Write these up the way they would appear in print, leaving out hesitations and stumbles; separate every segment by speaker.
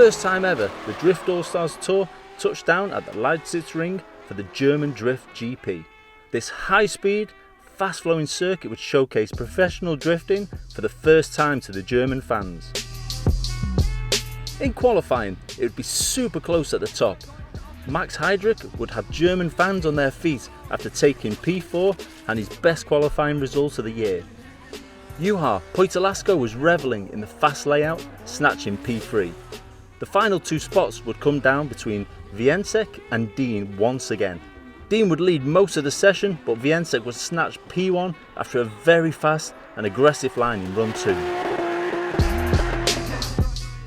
Speaker 1: first time ever, the Drift Allstars Tour touched down at the Allstars for the German Drift GP. This high-speed, fast-flowing circuit would showcase professional drifting for the first time to the German fans. In qualifying, it would be super close at the top. Max Heidrich would have German fans on their feet after taking P4 and his best qualifying result of the year. Juha Poitalasco was revelling in the fast layout, snatching P3. The final two spots would come down between Viensek and Dean once again. Dean would lead most of the session, but Viensek would snatch P1 after a very fast and aggressive line in run 2.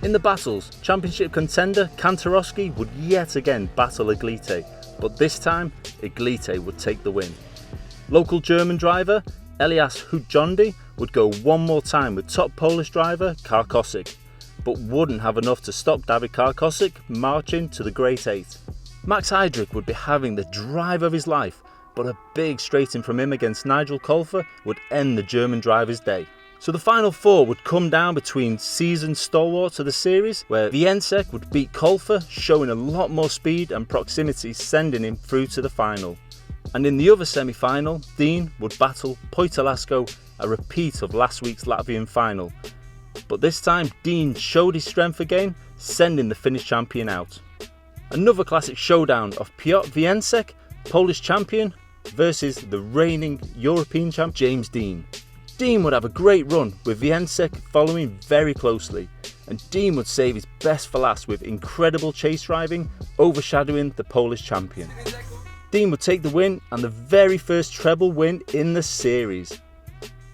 Speaker 1: In the battles, championship contender Kantarowski would yet again battle Iglite, but this time Iglite would take the win. Local German driver Elias Hutjondi would go one more time with top Polish driver Karkosik, but wouldn't have enough to stop David Karkosik marching to the Great 8. Max Heidrich would be having the drive of his life, but a big straight in from him against Nigel Colfer would end the German driver's day. So the final four would come down between seasoned stalwarts of the series, where Viensek would beat Colfer, showing a lot more speed and proximity, sending him through to the final. And in the other semi-final, Dean would battle Poitalasco, a repeat of last week's Latvian final. But this time, Dean showed his strength again, sending the Finnish champion out. Another classic showdown of Piotr Viensek, Polish champion, versus the reigning European champ James Dean. Dean would have a great run, with Viensek following very closely, and Dean would save his best for last with incredible chase driving, overshadowing the Polish champion. Dean would take the win and the very first treble win in the series.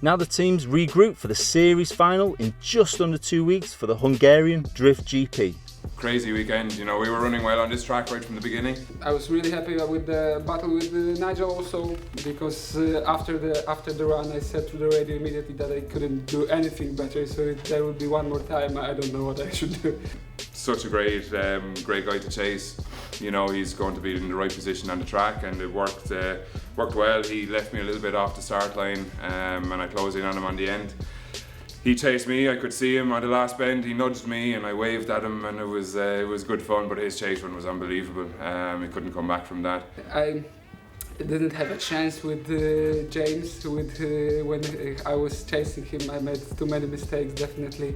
Speaker 1: Now the teams regroup for the series final in just under 2 weeks for the Hungarian Drift GP.
Speaker 2: Crazy weekend, we were running well on this track right from the beginning.
Speaker 3: I was really happy with the battle with Nigel also, because after the run I said to the radio immediately that I couldn't do anything better, so if there would be one more time, I don't know what I should do.
Speaker 2: Such a great guy to chase. He's going to be in the right position on the track, and it worked well. He left me a little bit off the start line, and I closed in on him on the end. He chased me, I could see him on the last bend, he nudged me and I waved at him, and it was good fun, but his chase run was unbelievable. He couldn't come back from that.
Speaker 3: I didn't have a chance with James when I was chasing him. I made too many mistakes, definitely.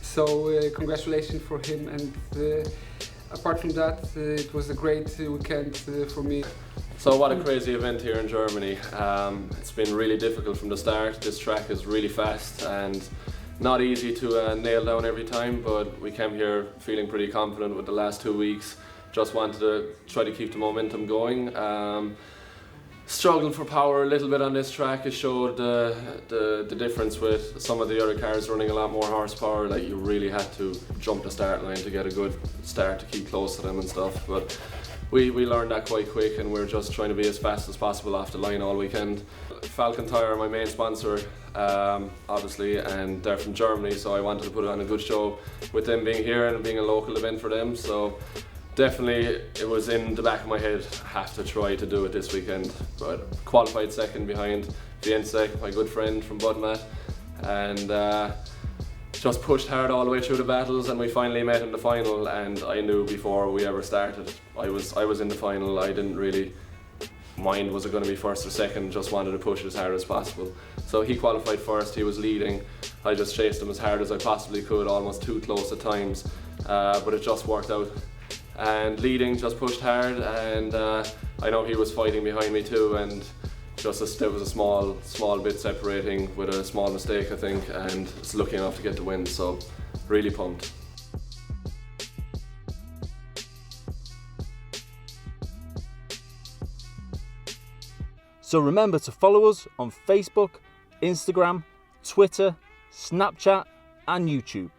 Speaker 3: So congratulations for him, and apart from that, it was a great weekend for me.
Speaker 4: So what a crazy event here in Germany. It's been really difficult from the start. This track is really fast and not easy to nail down every time, but we came here feeling pretty confident with the last 2 weeks. Just wanted to try to keep the momentum going. Struggled for power a little bit on this track. It showed the difference with some of the other cars running a lot more horsepower. Like, you really had to jump the start line to get a good start to keep close to them and stuff. But we learned that quite quick, and we're just trying to be as fast as possible off the line all weekend. Falcon Tyre are my main sponsor, obviously, and they're from Germany, so I wanted to put on a good show with them being here and being a local event for them. So definitely it was in the back of my head, have to try to do it this weekend. But qualified second behind Viensek, my good friend from Budmat, and just pushed hard all the way through the battles, and we finally met in the final. And I knew before we ever started, I was in the final. I didn't really mind was it going to be first or second, just wanted to push as hard as possible. So he qualified first, he was leading. I just chased him as hard as I possibly could, almost too close at times, but it just worked out. And leading, just pushed hard, and I know he was fighting behind me too, and there was a small bit separating with a small mistake, I think, and it's lucky enough to get the win, so really pumped.
Speaker 1: So remember to follow us on Facebook, Instagram, Twitter, Snapchat and YouTube.